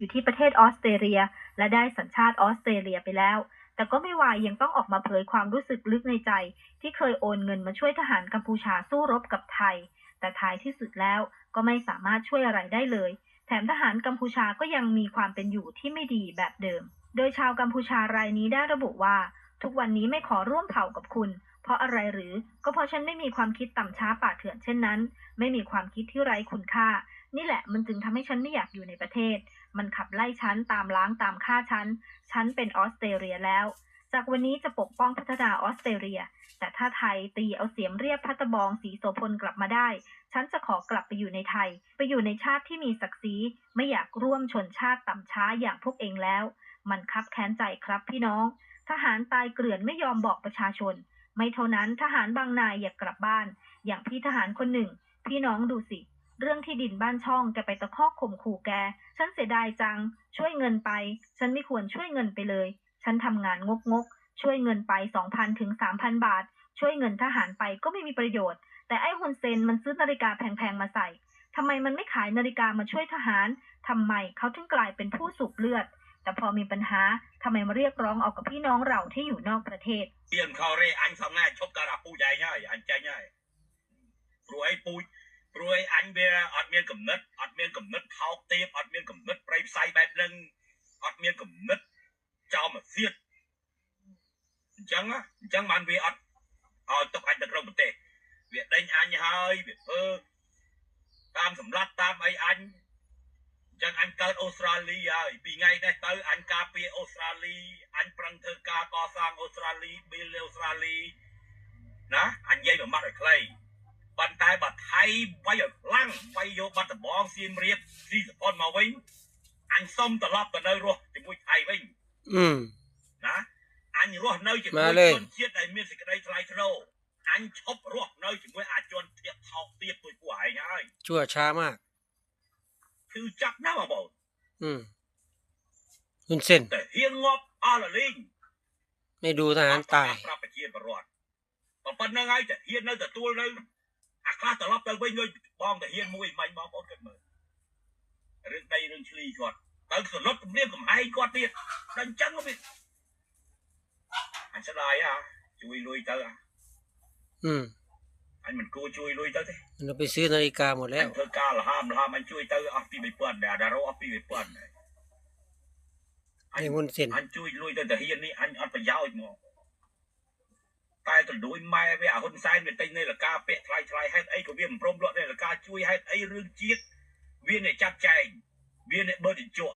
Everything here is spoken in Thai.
อยู่ที่ประเทศออสเตรเลียและได้สัญชาติออสเตรเลียไปแล้วแต่ก็ไม่วายยังต้องออกมาเผยความรู้สึกลึกในใจที่เคยโอนเงินมาช่วยทหารกัมพูชาสู้รบกับไทยแต่ท้ายที่สุดแล้วก็ไม่สามารถช่วยอะไรได้เลยแถมทหารกัมพูชาก็ยังมีความเป็นอยู่ที่ไม่ดีแบบเดิมโดยชาวกัมพูชารายนี้ได้ระบุว่าทุกวันนี้ไม่ขอร่วมเผ่ากับคุณเพราะอะไรหรือก็เพราะฉันไม่มีความคิดต่ำช้าป่าเถื่อนเช่นนั้นไม่มีความคิดที่ไร้คุณค่านี่แหละมันจึงทำให้ฉันไม่อยากอยู่ในประเทศมันขับไล่ฉันตามล้างตามฆ่าฉันเป็นออสเตรเลียแล้วจากวันนี้จะปกป้องพัฒนาออสเตรเลียแต่ถ้าไทยตีเอาเสียมเรียบพัตบองศรีโสพลกลับมาได้ฉันจะขอกลับไปอยู่ในไทยไปอยู่ในชาติที่มีศักดิ์ศรีไม่อยากร่วมชนชาติต่ำช้าอย่างพวกเองแล้วมันคับแค้นใจครับพี่น้องทหารตายเกลื่อนไม่ยอมบอกประชาชนไม่เท่านั้นทหารบางนายอยากกลับบ้านอย่างพี่ทหารคนหนึ่งพี่น้องดูสิเรื่องที่ดินบ้านช่องแกไปตะคอกข่มขู่แกฉันเสียดายจังช่วยเงินไปฉันไม่ควรช่วยเงินไปเลยฉันทำงานงกช่วยเงินไป 2,000 ถึง 3,000 บาทช่วยเงินทหารไปก็ไม่มีประโยชน์แต่ไอ้ฮุนเซนมันซื้อนาฬิกาแพงๆมาใส่ทำไมมันไม่ขายนาฬิกามาช่วยทหารทำไมเขาถึงกลายเป็นผู้สูบเลือดแต่พอมีปัญหาทำไมมาเรียกร้องเอากับพี่น้องเราที่อยู่นอกประเทศเรียนเขาเรอันสำนักชกการปูใหญ่ง่ายอันใจง่ายรวยปูรวยอันเบียอัดเมียนกับเม็ดอัดเมียนกับเม็ดเท้าเตียบอัดเมียนกับเม็ดไปใส่แบบนึงอัดเมียนกับเม็ดเจ้ามาเสียดจังมันเวียอัดเอาตกอันตะกรงประเทศเวียได้อันยังไงเวียตามสำรับตามไออันจังอันเกิดออสเตรเลียปีไงได้เตออันกาเปียออสเตรเลียอันปรังเธอกาก่อสร้างออสเตรเลียบิลออสเตรเลียนะอันใหญ่แบบมาเลยใครบันตายบัดไทยไปอยู่ล่างไปโยบัตรบองเสียมเรียบที่สปอนมาวิ่งอันส้มตลอดกันเลยรัวจะมุ้ยไทยวิ่งนะอันรัวเนยจะมุ้ยจนเชียดไอเมียสิกระไดไทรโตรอันชอบรัวเนยจะมุ้ยอาจจนเทียบเท่าเทียบตัวกูหายง่ายชั่วช้ามากคือจับหน้ามาบอกคุณเส้นแต่เฮียงงอบอาละลิงไม่ดูทหารตายปรับไปเทียนประวัติตอนปันยังไงแต่เฮียนนั่นแต่ตัวนึงอาคาตลอดไปวิ่งเลยบ้องแต่เฮียนมวยไม่บ้องป้องกันมือเรื่องใดเรื่องชลีก่อนตั้งส่วนลดเรียกกับไอ้ก่อนเนี่ยดันจังก็ไม่อันสลายช่วยลุยเตออันมันกูช่วยลุยเตอที่เราไปซื้อนาฬิกาหมดแล้วเธอกาละห้ามมันช่วยเตอปีไปเปิดดาราปีไปเปิดไอ้คุณเส้นอันช่วยลุยเตอแต่เฮียนนี่อันไปยาวอีกมั้งตายตัวโดยไม่ไปเอาคนใส่เงินตีนี่ละกาเปะทลายให้ไอ้ก็เวียนพร้อมรถนี่ละกาช่วยให้ไอ้เรื่องจี๊ดเวียนเนี่ยจับใจเวียนเนี่ยเบอร์ดิจ่อ